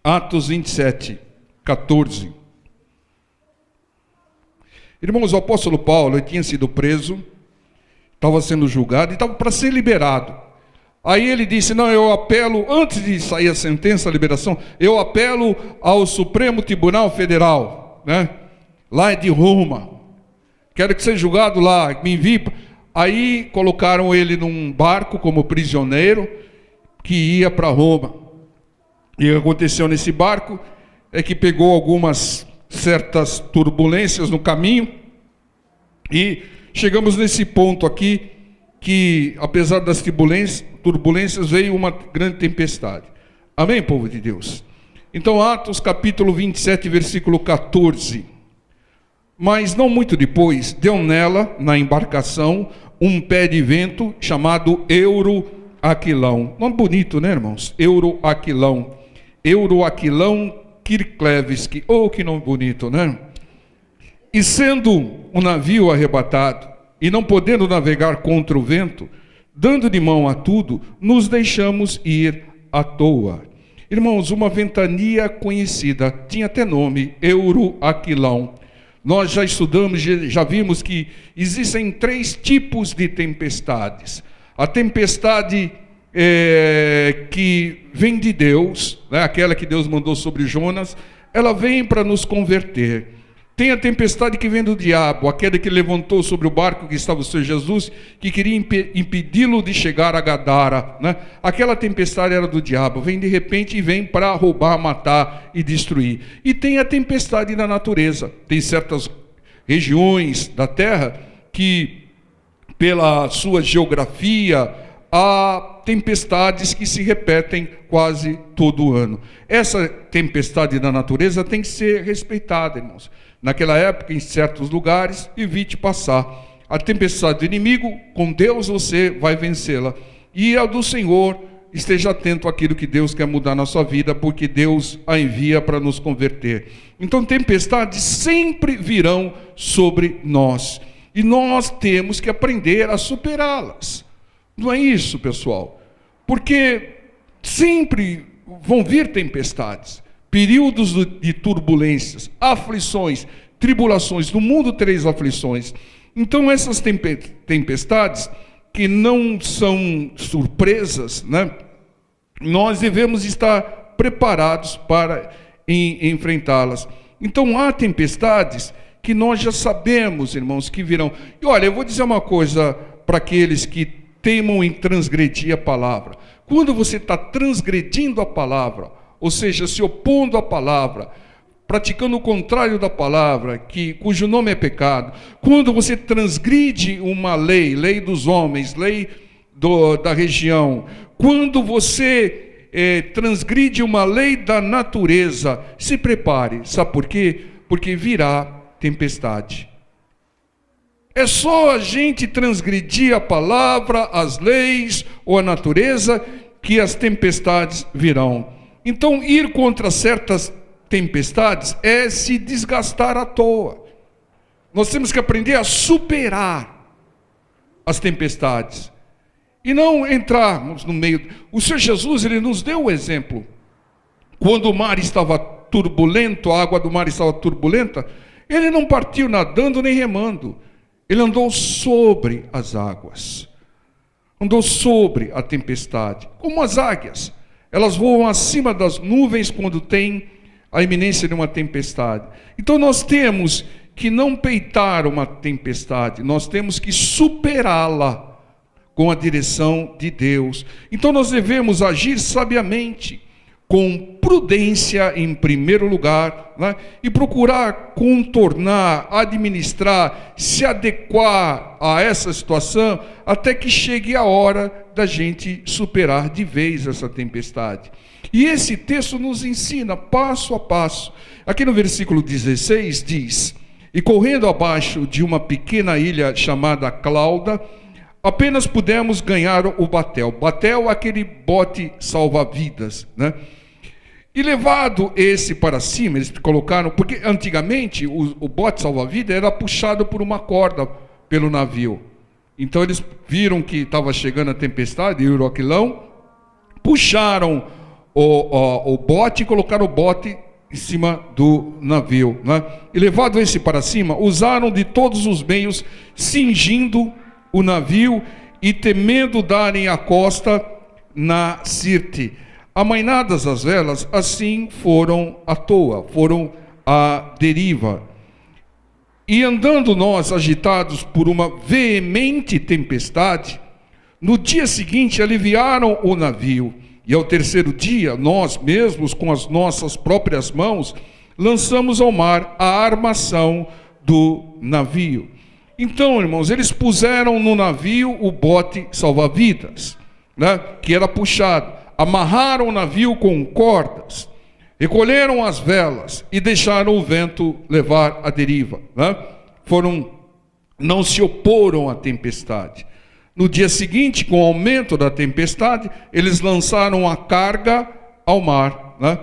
Atos 27, 14. Irmãos, o apóstolo Paulo, ele tinha sido preso, estava sendo julgado e estava para ser liberado. Aí ele disse, não, eu apelo, antes de sair a sentença, a liberação, eu apelo ao Supremo Tribunal Federal, né? Lá é de Roma, quero que seja julgado lá, me envie. Aí colocaram ele num barco como prisioneiro, que ia para Roma. E o que aconteceu nesse barco é que pegou algumas certas turbulências no caminho, e chegamos nesse ponto aqui, que apesar das turbulências veio uma grande tempestade. Amém, povo de Deus? Então, Atos capítulo 27, versículo 14. Mas não muito depois, deu nela, na embarcação, um pé de vento chamado Euroaquilão. Nome bonito, né, irmãos? Euroaquilão. Euroaquilão Kirklevski. Oh, que nome bonito, né? E sendo o navio arrebatado, e não podendo navegar contra o vento, dando de mão a tudo, nos deixamos ir à toa. Irmãos, uma ventania conhecida, tinha até nome, Euroaquilão. Nós já estudamos, já vimos que existem 3 tipos de tempestades. A tempestade que vem de Deus, né, aquela que Deus mandou sobre Jonas, ela vem para nos converter. Tem a tempestade que vem do diabo, aquela que levantou sobre o barco que estava o Senhor Jesus, que queria impedi-lo de chegar a Gadara, né? Aquela tempestade era do diabo, vem de repente e vem para roubar, matar e destruir. E tem a tempestade da natureza. Tem certas regiões da terra que, pela sua geografia, há tempestades que se repetem quase todo ano. Essa tempestade da natureza tem que ser respeitada, irmãos. Naquela época, em certos lugares, evite passar. A tempestade do inimigo, com Deus você vai vencê-la. E a do Senhor, esteja atento àquilo que Deus quer mudar na sua vida, porque Deus a envia para nos converter. Então, tempestades sempre virão sobre nós. E nós temos que aprender a superá-las. Não é isso, pessoal? Porque sempre vão vir tempestades. Períodos de turbulências, aflições, tribulações. No mundo, 3 aflições. Então, essas tempestades, que não são surpresas, né? Nós devemos estar preparados para enfrentá-las. Então, há tempestades que nós já sabemos, irmãos, que virão. E olha, eu vou dizer uma coisa para aqueles que teimam em transgredir a palavra. Quando você está transgredindo a palavra, ou seja, se opondo à palavra, praticando o contrário da palavra, cujo nome é pecado, quando você transgride uma lei, lei dos homens, lei da região, quando você transgride uma lei da natureza, se prepare. Sabe por quê? Porque virá tempestade. É só a gente transgredir a palavra, as leis ou a natureza, que as tempestades virão. Então, ir contra certas tempestades é se desgastar à toa. Nós temos que aprender a superar as tempestades e não entrarmos no meio. O Senhor Jesus, ele nos deu o exemplo. Quando o mar estava turbulento, a água do mar estava turbulenta, ele não partiu nadando nem remando. Ele andou sobre as águas. Andou sobre a tempestade, como as águias. Elas voam acima das nuvens quando tem a iminência de uma tempestade. Então nós temos que não peitar uma tempestade, nós temos que superá-la com a direção de Deus. Então nós devemos agir sabiamente, com prudência em primeiro lugar, né? E procurar contornar, administrar, se adequar a essa situação, até que chegue a hora da gente superar de vez essa tempestade. E esse texto nos ensina passo a passo. Aqui no versículo 16 diz: e correndo abaixo de uma pequena ilha chamada Clauda, apenas pudemos ganhar o batel. Batel, aquele bote salva-vidas, né? E levado esse para cima, eles colocaram, porque antigamente o bote salva-vidas era puxado por uma corda pelo navio. Então eles viram que estava chegando a tempestade, o Euroaquilão, puxaram o bote e colocaram o bote em cima do navio, né? E levado esse para cima, usaram de todos os meios, cingindo o navio e temendo darem a costa na Sirte. Amainadas as velas, assim foram à toa, foram à deriva. E andando nós agitados por uma veemente tempestade, no dia seguinte aliviaram o navio. E ao terceiro dia, nós mesmos, com as nossas próprias mãos, lançamos ao mar a armação do navio. Então, irmãos, eles puseram no navio o bote salva-vidas, né, que era puxado. Amarraram o navio com cordas, recolheram as velas e deixaram o vento levar a deriva, né? Não se oporam à tempestade. No dia seguinte, com o aumento da tempestade, eles lançaram a carga ao mar, né?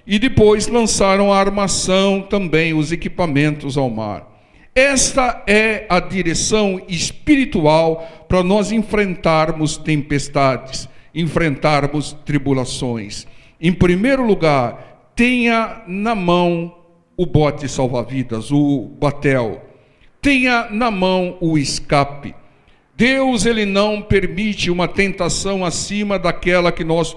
E depois lançaram a armação também, os equipamentos ao mar. Esta é a direção espiritual para nós enfrentarmos tempestades, enfrentarmos tribulações. Em primeiro lugar, tenha na mão o bote salva-vidas, o batel. Tenha na mão o escape. Deus, ele não permite uma tentação acima daquela que nós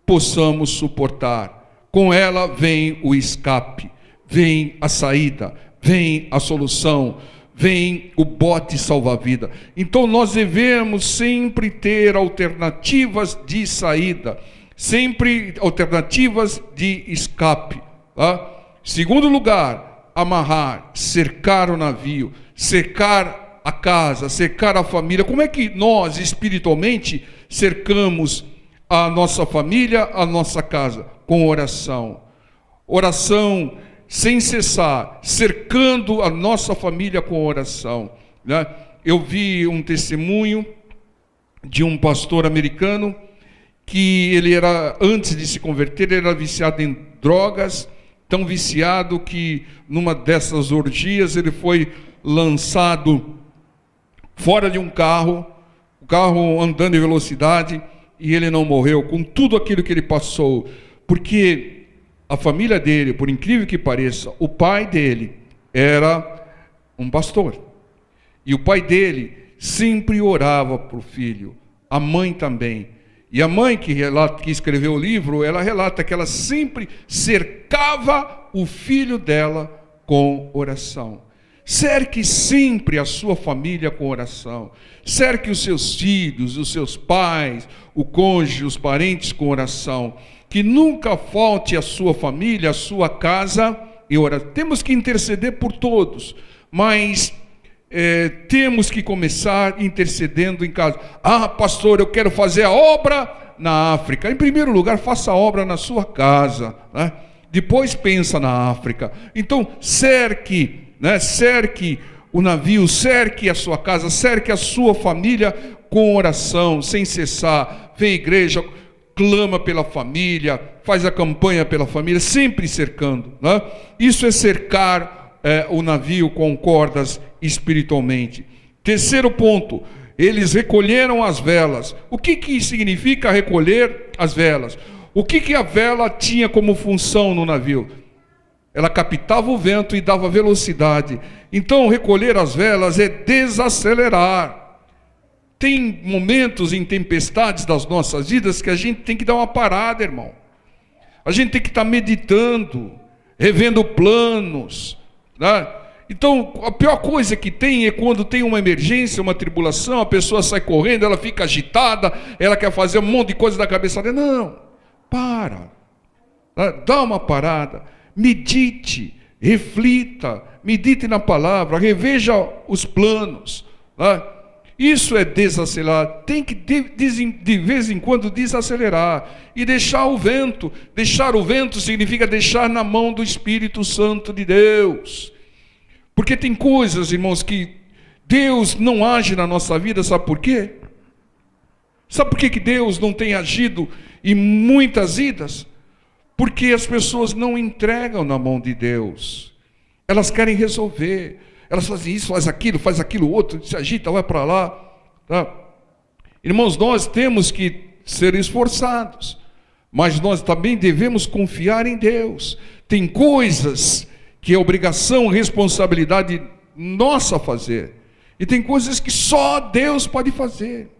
possamos suportar. Com ela vem o escape, vem a saída, vem a solução, vem o bote salva-vida. Então nós devemos sempre ter alternativas de saída, sempre alternativas de escape, tá? Segundo lugar, amarrar, cercar o navio, cercar a casa, cercar a família. Como é que nós espiritualmente cercamos a nossa família, a nossa casa? Com oração. Oração sem cessar, cercando a nossa família com oração, né? Eu vi um testemunho de um pastor americano que ele era, antes de se converter, ele era viciado em drogas, tão viciado que numa dessas orgias ele foi lançado fora de um carro, o carro andando em velocidade, e ele não morreu com tudo aquilo que ele passou, porque a família dele, por incrível que pareça, o pai dele era um pastor. E o pai dele sempre orava para o filho, a mãe também. E a mãe que escreveu o livro, ela relata que ela sempre cercava o filho dela com oração. Cerque sempre a sua família com oração. Cerque os seus filhos, os seus pais, o cônjuge, os parentes com oração. Que nunca falte a sua família, a sua casa e oração. Temos que interceder por todos, mas temos que começar intercedendo em casa. Ah, pastor, eu quero fazer a obra na África. Em primeiro lugar, faça a obra na sua casa, né? Depois pensa na África. Então, cerque, né? Cerque o navio, cerque a sua casa, cerque a sua família com oração, sem cessar. Vem à igreja, clama pela família, faz a campanha pela família, sempre cercando, né? Isso é cercar o navio com cordas espiritualmente. Terceiro ponto, eles recolheram as velas. O que significa recolher as velas? O que a vela tinha como função no navio? Ela captava o vento e dava velocidade. Então, recolher as velas é desacelerar. Tem momentos em tempestades das nossas vidas que a gente tem que dar uma parada, irmão. A gente tem que estar meditando, revendo planos, né? Então, a pior coisa que tem é quando tem uma emergência, uma tribulação, a pessoa sai correndo, ela fica agitada, ela quer fazer um monte de coisa da cabeça dela. Não, para, dá uma parada, medite, reflita, medite na palavra, reveja os planos, né? Isso é desacelerar. Tem que de vez em quando desacelerar e deixar o vento. Deixar o vento significa deixar na mão do Espírito Santo de Deus. Porque tem coisas, irmãos, que Deus não age na nossa vida, sabe por quê? Sabe por que Deus não tem agido em muitas vidas? Porque as pessoas não entregam na mão de Deus. Elas querem resolver. Elas fazem isso, faz aquilo outro, se agita, vai para lá, tá? Irmãos, nós temos que ser esforçados mas nós também devemos confiar em Deus. Tem coisas que é obrigação, responsabilidade nossa fazer, e tem coisas que só Deus pode fazer.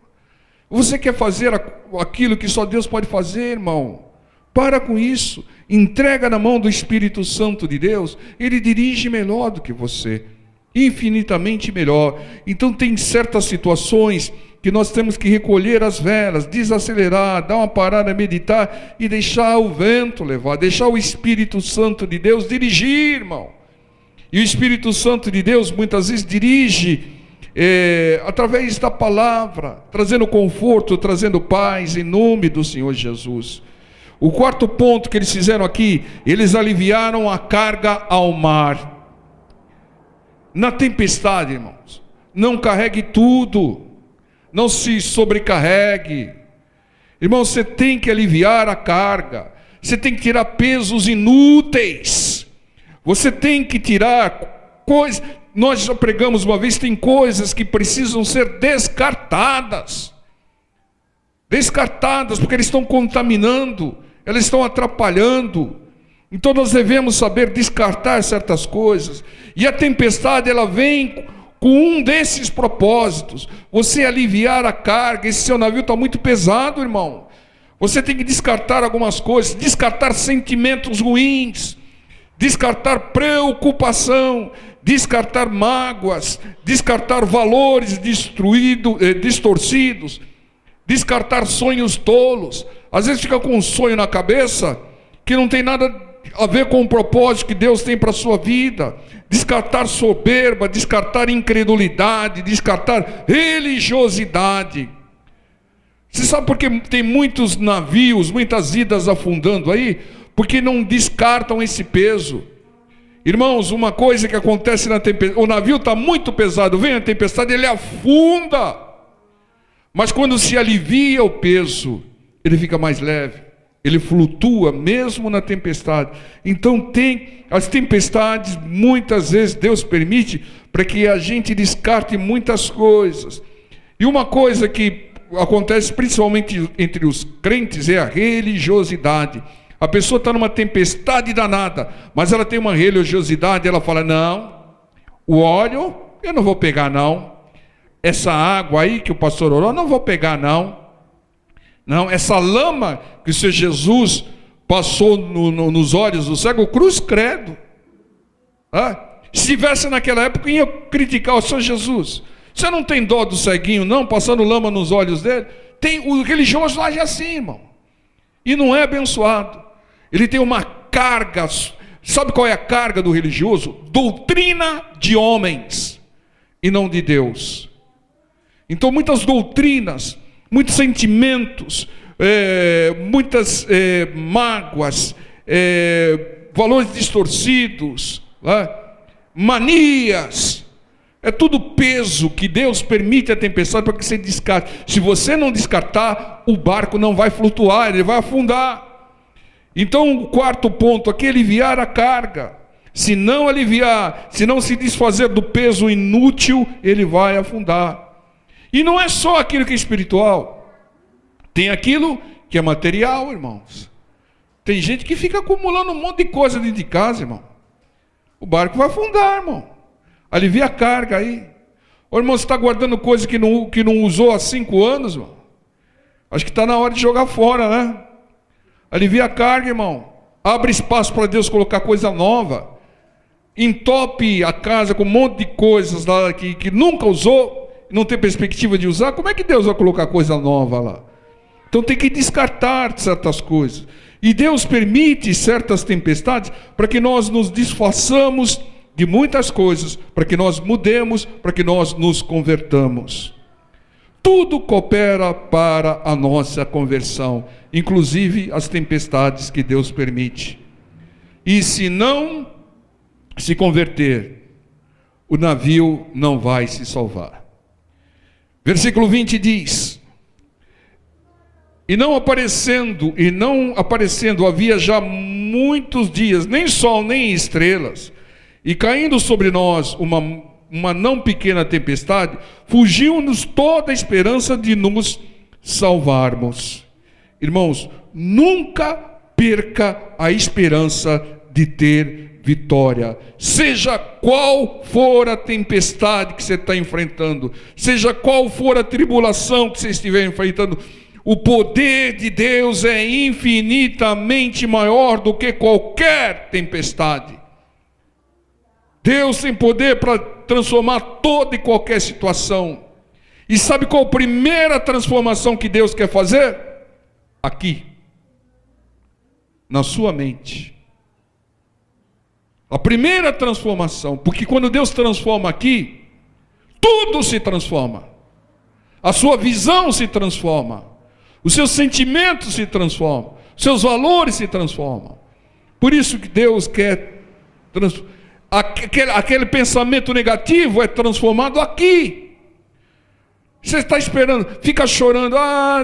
Você quer fazer aquilo que só Deus pode fazer, irmão? Para com isso, entrega na mão do Espírito Santo de Deus, Ele dirige melhor do que você, infinitamente melhor. Então tem certas situações que nós temos que recolher as velas, desacelerar, dar uma parada, meditar e deixar o vento levar, deixar o Espírito Santo de Deus dirigir, irmão. E o Espírito Santo de Deus muitas vezes dirige através da palavra, trazendo conforto, trazendo paz, em nome do Senhor Jesus. O quarto ponto que eles fizeram aqui, eles aliviaram a carga ao mar. Na tempestade, irmãos, não carregue tudo, não se sobrecarregue. Irmão, você tem que aliviar a carga, você tem que tirar pesos inúteis, você tem que tirar coisas. Nós já pregamos uma vez, tem coisas que precisam ser descartadas, porque eles estão contaminando, elas estão atrapalhando. Então nós devemos saber descartar certas coisas, e a tempestade ela vem com um desses propósitos: você aliviar a carga. Esse seu navio está muito pesado, irmão, você tem que descartar algumas coisas, descartar sentimentos ruins, descartar preocupação, descartar mágoas, descartar valores distorcidos, descartar sonhos tolos. Às vezes fica com um sonho na cabeça que não tem nada a ver com o propósito que Deus tem para a sua vida. Descartar soberba, descartar incredulidade, descartar religiosidade. Você sabe por que tem muitos navios, muitas vidas afundando aí? Porque não descartam esse peso. Irmãos, uma coisa que acontece na tempestade, o navio está muito pesado, vem a tempestade, ele afunda. Mas quando se alivia o peso, ele fica mais leve, ele flutua mesmo na tempestade. Então tem as tempestades, muitas vezes Deus permite para que a gente descarte muitas coisas. E uma coisa que acontece principalmente entre os crentes é a religiosidade. A pessoa está numa tempestade danada, mas ela tem uma religiosidade, ela fala: não, o óleo eu não vou pegar não, essa água aí que o pastor orou, não vou pegar não, essa lama que o Senhor Jesus passou nos olhos do cego, cruz credo. Se estivesse naquela época, ia criticar o Senhor Jesus. Você não tem dó do ceguinho não, passando lama nos olhos dele? O religioso age assim, irmão, e não é abençoado. Ele tem uma carga. Sabe qual é a carga do religioso? Doutrina de homens e não de Deus. Então muitas doutrinas, muitos sentimentos, muitas mágoas, valores distorcidos, manias, é tudo peso que Deus permite a tempestade para que você descarte. Se você não descartar, o barco não vai flutuar, ele vai afundar. Então o quarto ponto aqui é aliviar a carga. Se não aliviar, se não se desfazer do peso inútil, ele vai afundar. E não é só aquilo que é espiritual, tem aquilo que é material, irmãos. Tem gente que fica acumulando um monte de coisa dentro de casa, irmão. O barco vai afundar, irmão. Alivia a carga aí. Ô, irmão, você está guardando coisa que não usou há 5 anos, irmão? Acho que está na hora de jogar fora, né? Alivia a carga, irmão. Abre espaço para Deus colocar coisa nova. Entope a casa com um monte de coisas lá que nunca usou, não tem perspectiva de usar. Como é que Deus vai colocar coisa nova lá? Então tem que descartar certas coisas. E Deus permite certas tempestades para que nós nos desfaçamos de muitas coisas, para que nós mudemos, para que nós nos convertamos. Tudo coopera para a nossa conversão, inclusive as tempestades que Deus permite. E se não se converter, o navio não vai se salvar. Versículo 20 diz: E não aparecendo havia já muitos dias, nem sol nem estrelas, e caindo sobre nós uma não pequena tempestade, fugiu-nos toda a esperança de nos salvarmos. irmãos, nunca perca a esperança de ter vitória. Seja qual for a tempestade que você está enfrentando, seja qual for a tribulação que você estiver enfrentando, o poder de Deus é infinitamente maior do que qualquer tempestade. Deus tem poder para transformar toda e qualquer situação. E sabe qual a primeira transformação que Deus quer fazer? Aqui, na sua mente. A primeira transformação, porque quando Deus transforma aqui, tudo se transforma. A sua visão se transforma. Os seus sentimentos se transformam. Os seus valores se transformam. Por isso que Deus quer aquele pensamento negativo é transformado aqui. Você está esperando, fica chorando,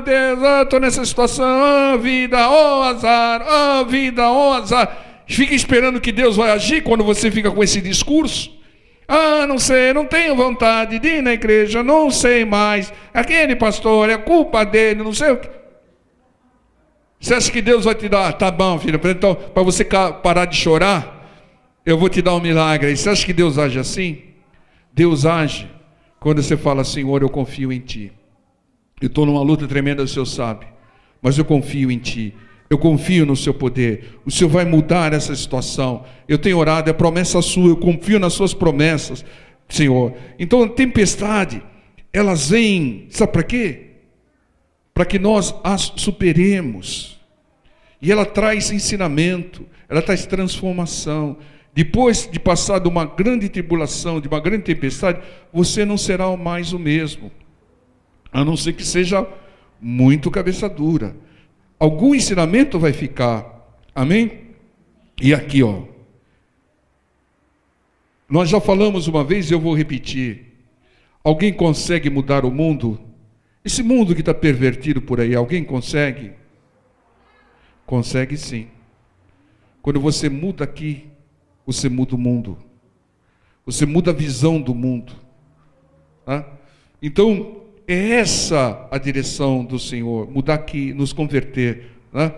Deus, estou nessa situação, vida, azar, vida, azar. Fica esperando que Deus vai agir quando você fica com esse discurso. Não sei, não tenho vontade de ir na igreja, não sei mais. Aquele pastor, é culpa dele, não sei o que. Você acha que Deus vai te dar? Tá bom, filho, então, para você parar de chorar, eu vou te dar um milagre. Você acha que Deus age assim? Deus age quando você fala, Senhor, eu confio em Ti. Eu estou numa luta tremenda, o Senhor sabe, mas eu confio em Ti. Eu confio no Seu poder. O Senhor vai mudar essa situação. Eu tenho orado, é promessa sua. Eu confio nas Suas promessas, Senhor. Então, a tempestade, elas vêm, sabe para quê? Para que nós as superemos. E ela traz ensinamento, ela traz transformação. Depois de passar de uma grande tribulação, de uma grande tempestade, você não será mais o mesmo. A não ser que seja muito cabeça dura. Algum ensinamento vai ficar. Amém? E aqui, nós já falamos uma vez e eu vou repetir. Alguém consegue mudar o mundo? Esse mundo que está pervertido por aí, alguém consegue? Consegue sim. Quando você muda aqui, você muda o mundo. Você muda a visão do mundo. Tá? Então, é essa a direção do Senhor, mudar aqui, nos converter. Né?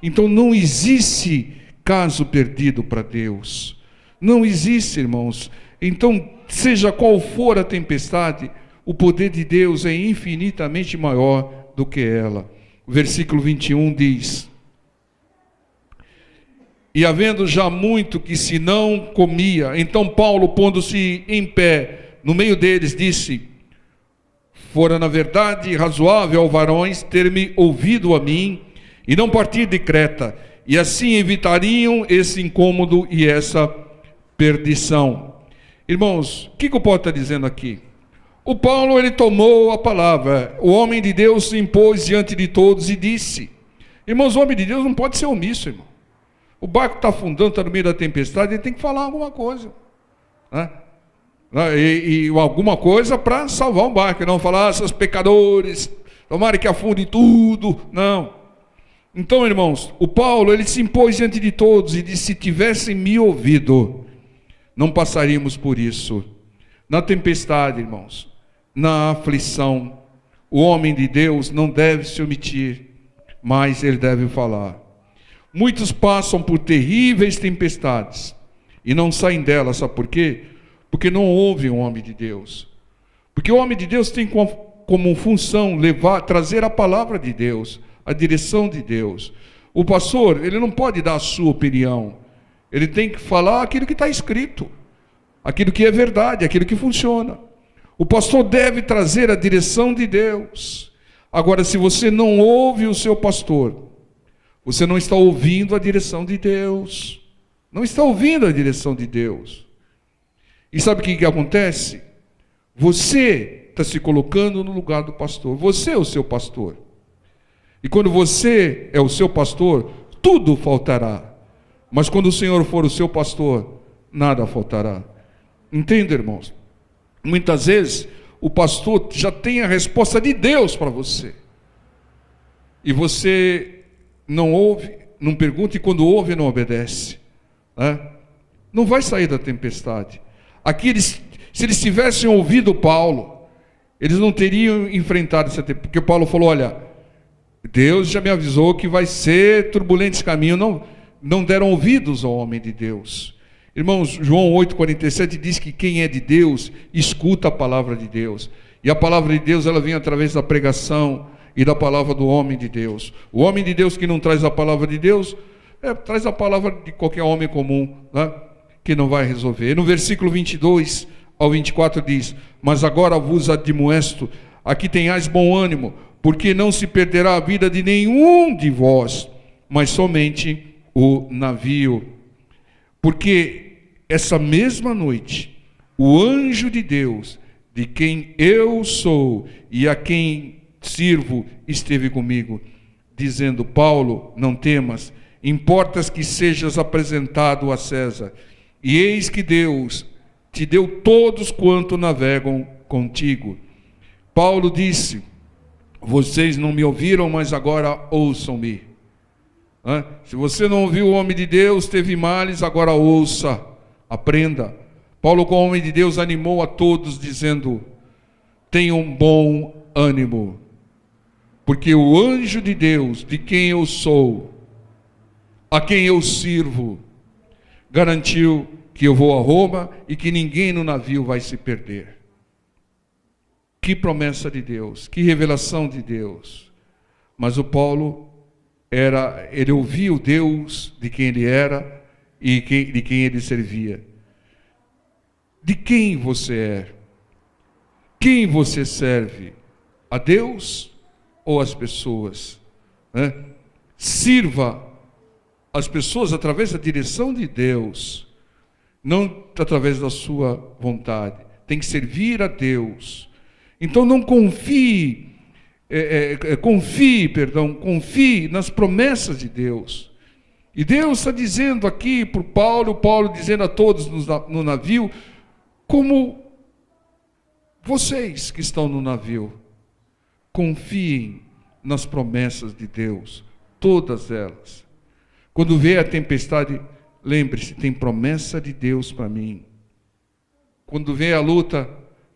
Então não existe caso perdido para Deus. Não existe, irmãos. Então, seja qual for a tempestade, o poder de Deus é infinitamente maior do que ela. O versículo 21 diz: e havendo já muito que se não comia, então Paulo, pondo-se em pé no meio deles, disse: fora na verdade razoável aos varões ter-me ouvido a mim e não partir de Creta, e assim evitariam esse incômodo e essa perdição. Irmãos, o que o Paulo está dizendo aqui? O Paulo, ele tomou a palavra. O homem de Deus se impôs diante de todos e disse. Irmãos, o homem de Deus não pode ser omisso, irmão. O barco está afundando, está no meio da tempestade, ele tem que falar alguma coisa, né? E alguma coisa para salvar o barco, não falar, seus pecadores, tomara que afunde tudo, não. Então, irmãos, o Paulo, ele se impôs diante de todos e disse: se tivessem me ouvido, não passaríamos por isso. Na tempestade, irmãos, na aflição, o homem de Deus não deve se omitir, mas ele deve falar. Muitos passam por terríveis tempestades e não saem delas, sabe por quê? Porque não ouvem o homem de Deus. Porque o homem de Deus tem como função trazer a palavra de Deus, a direção de Deus. O pastor, ele não pode dar a sua opinião. Ele tem que falar aquilo que está escrito, aquilo que é verdade, aquilo que funciona. O pastor deve trazer a direção de Deus. Agora, se você não ouve o seu pastor, você não está ouvindo a direção de Deus. Não está ouvindo a direção de Deus. E sabe o que acontece? Você está se colocando no lugar do pastor. Você é o seu pastor. E quando você é o seu pastor, tudo faltará. Mas quando o Senhor for o seu pastor, nada faltará. Entende, irmãos? Muitas vezes o pastor já tem a resposta de Deus para você. E você não ouve, não pergunta, e quando ouve, não obedece. Né? Não vai sair da tempestade. Aqui, se eles tivessem ouvido Paulo, eles não teriam enfrentado essa tempestade. Porque Paulo falou: olha, Deus já me avisou que vai ser turbulento esse caminho. Não deram ouvidos ao homem de Deus. Irmãos, João 8,47 diz que quem é de Deus, escuta a palavra de Deus. E a palavra de Deus, ela vem através da pregação e da palavra do homem de Deus. O homem de Deus que não traz a palavra de Deus, traz a palavra de qualquer homem comum, né? Que não vai resolver. E no versículo 22 ao 24 diz: mas agora vos admoesto, aqui tenhais bom ânimo, porque não se perderá a vida de nenhum de vós, mas somente o navio. Porque essa mesma noite, o anjo de Deus, de quem eu sou e a quem sirvo, esteve comigo, dizendo: Paulo, não temas, importas que sejas apresentado a César. E eis que Deus te deu todos quanto navegam contigo. Paulo disse: vocês não me ouviram, mas agora ouçam-me. Se você não ouviu o homem de Deus, teve males, agora ouça, aprenda. Paulo, como homem de Deus, animou a todos, dizendo: tenham bom ânimo, porque o anjo de Deus, de quem eu sou, a quem eu sirvo, garantiu que eu vou a Roma e que ninguém no navio vai se perder. Que promessa de Deus, que revelação de Deus. Mas o Paulo ele ouvia o Deus de quem ele era e de quem ele servia. De quem você é? Quem você serve? A Deus ou às pessoas? Sirva as pessoas através da direção de Deus, não através da sua vontade. Tem que servir a Deus. Então não confie nas promessas de Deus. E Deus está dizendo aqui para Paulo dizendo a todos no navio, como vocês que estão no navio, confiem nas promessas de Deus, todas elas. Quando vier a tempestade, lembre-se, tem promessa de Deus para mim. Quando vier a luta,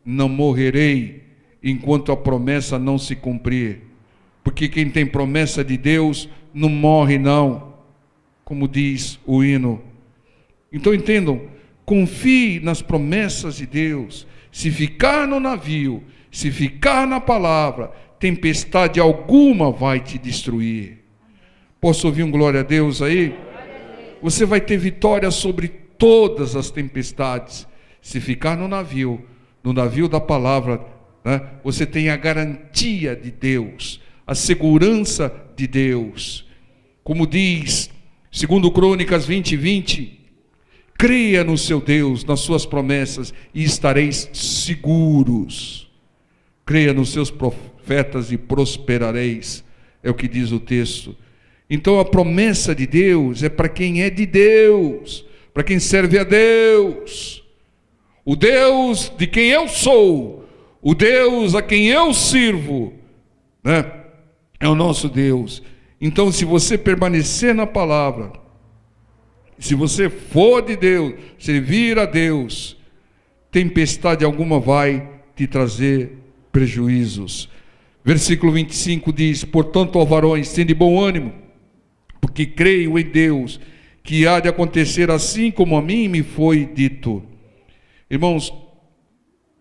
não morrerei enquanto a promessa não se cumprir. Porque quem tem promessa de Deus não morre não, como diz o hino. Então entendam, confie nas promessas de Deus. Se ficar no navio, se ficar na palavra, tempestade alguma vai te destruir. Posso ouvir um glória a Deus aí? Você vai ter vitória sobre todas as tempestades. Se ficar no navio da palavra, né? Você tem a garantia de Deus, a segurança de Deus. Como diz, segundo Crônicas 20:20, creia no seu Deus, nas suas promessas, e estareis seguros. Creia nos seus profetas e prosperareis, é o que diz o texto. Então a promessa de Deus é para quem é de Deus, para quem serve a Deus. O Deus de quem eu sou, o Deus a quem eu sirvo, né? É o nosso Deus. Então, se você permanecer na palavra, se você for de Deus, servir a Deus, tempestade alguma vai te trazer prejuízos. Versículo 25 diz: portanto, ó varões, tende bom ânimo, porque creio em Deus, que há de acontecer assim como a mim me foi dito. Irmãos,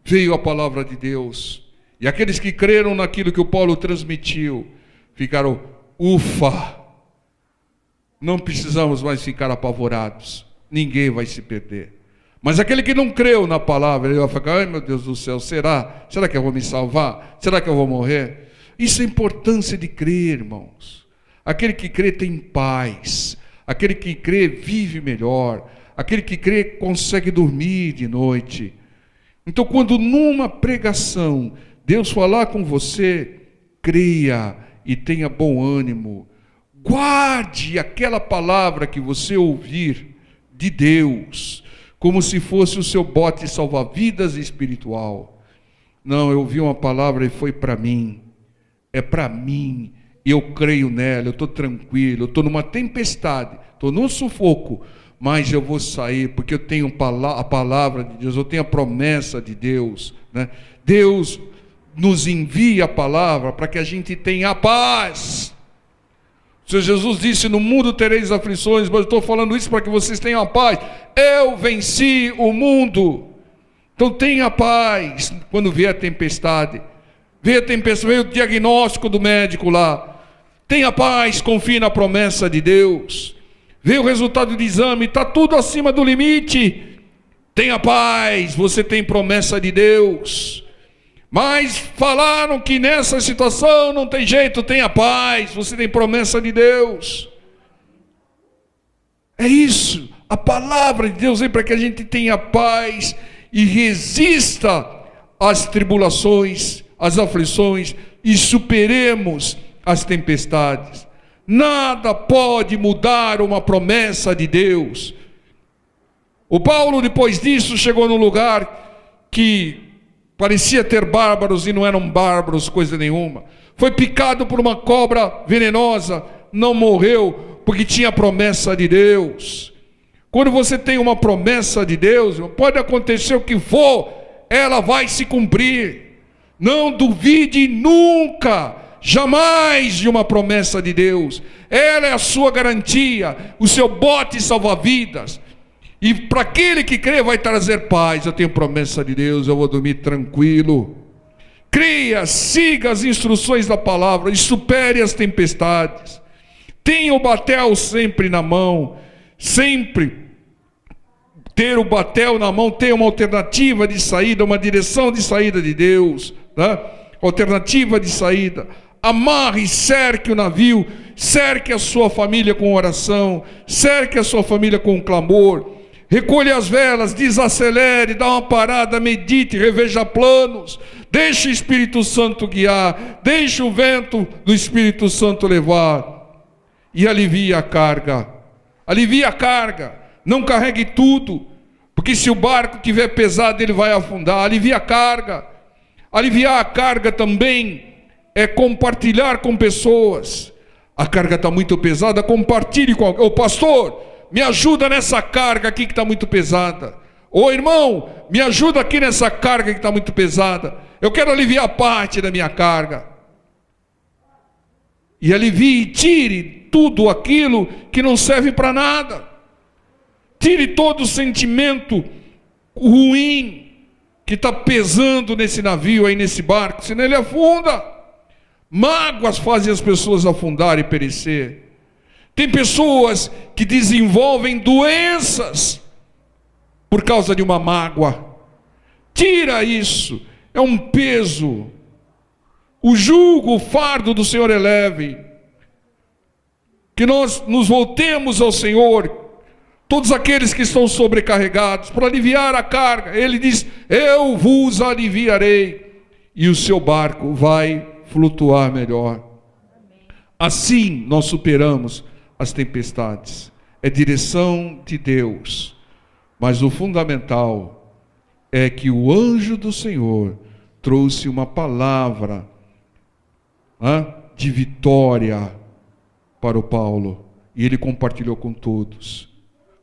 veio a palavra de Deus, e aqueles que creram naquilo que o Paulo transmitiu, ficaram, ufa, não precisamos mais ficar apavorados, ninguém vai se perder. Mas aquele que não creu na palavra, ele vai ficar, ai meu Deus do céu, será que eu vou me salvar? Será que eu vou morrer? Isso é a importância de crer, irmãos. Aquele que crê tem paz, aquele que crê vive melhor, aquele que crê consegue dormir de noite. Então, quando numa pregação Deus falar com você, creia e tenha bom ânimo. Guarde aquela palavra que você ouvir de Deus, como se fosse o seu bote salva-vidas espiritual. Não, eu ouvi uma palavra e foi para mim, é para mim, eu creio nela, eu estou tranquilo, eu estou numa tempestade, estou num sufoco, mas eu vou sair, porque eu tenho a palavra de Deus, eu tenho a promessa de Deus, Deus nos envia a palavra para que a gente tenha a paz, O Senhor Jesus disse: no mundo tereis aflições, mas eu estou falando isso para que vocês tenham a paz. Eu venci o mundo. Então tenha paz quando vier a tempestade. Veio a tempestade, veio o diagnóstico do médico lá. Tenha paz, confie na promessa de Deus. Veio o resultado do exame, está tudo acima do limite. Tenha paz, você tem promessa de Deus. Mas falaram que nessa situação não tem jeito, tenha paz, você tem promessa de Deus. É isso, a palavra de Deus vem para que a gente tenha paz e resista às tribulações, às aflições, e superemos as tempestades. Nada pode mudar uma promessa de Deus. O Paulo, depois disso, chegou num lugar que parecia ter bárbaros e não eram bárbaros coisa nenhuma. Foi picado por uma cobra venenosa, não morreu, porque tinha a promessa de Deus. Quando você tem uma promessa de Deus, pode acontecer o que for, ela vai se cumprir. Não duvide nunca, jamais, de uma promessa de Deus. Ela é a sua garantia, o seu bote salva-vidas. E para aquele que crê vai trazer paz. Eu tenho promessa de Deus, eu vou dormir tranquilo. Creia, siga as instruções da palavra e supere as tempestades. Tenha o batel sempre na mão. Sempre ter o batel na mão, ter uma alternativa de saída, uma direção de saída de Deus, né? Alternativa de saída. Amarre e cerque o navio, cerque a sua família com oração, cerque a sua família com clamor. Recolha as velas, desacelere, dá uma parada, medite, reveja planos, deixe o Espírito Santo guiar, deixe o vento do Espírito Santo levar, e alivie a carga. Alivie a carga, não carregue tudo, porque se o barco estiver pesado ele vai afundar. Alivie a carga. Aliviar a carga também é compartilhar com pessoas. A carga está muito pesada, compartilhe com alguém. Ô pastor, me ajuda nessa carga aqui que está muito pesada. Ô irmão, me ajuda aqui nessa carga que está muito pesada. Eu quero aliviar parte da minha carga. E alivie e tire tudo aquilo que não serve para nada. Tire todo o sentimento ruim que está pesando nesse navio aí, nesse barco, senão ele afunda. Mágoas fazem as pessoas afundar e perecer. Tem pessoas que desenvolvem doenças por causa de uma mágoa. Tira isso, é um peso. O jugo, o fardo do Senhor é leve. Que nós nos voltemos ao Senhor, todos aqueles que estão sobrecarregados, para aliviar a carga. Ele diz: eu vos aliviarei, e o seu barco vai flutuar melhor. Assim nós superamos as tempestades. É direção de Deus. Mas o fundamental é que o anjo do Senhor trouxe uma palavra de vitória para o Paulo, e ele compartilhou com todos.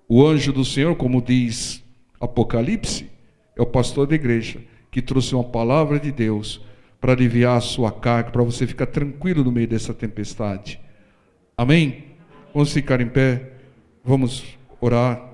O anjo do Senhor, como diz Apocalipse, é o pastor da igreja, que trouxe uma palavra de Deus para aliviar a sua carga, para você ficar tranquilo no meio dessa tempestade. Amém? Vamos ficar em pé, vamos orar.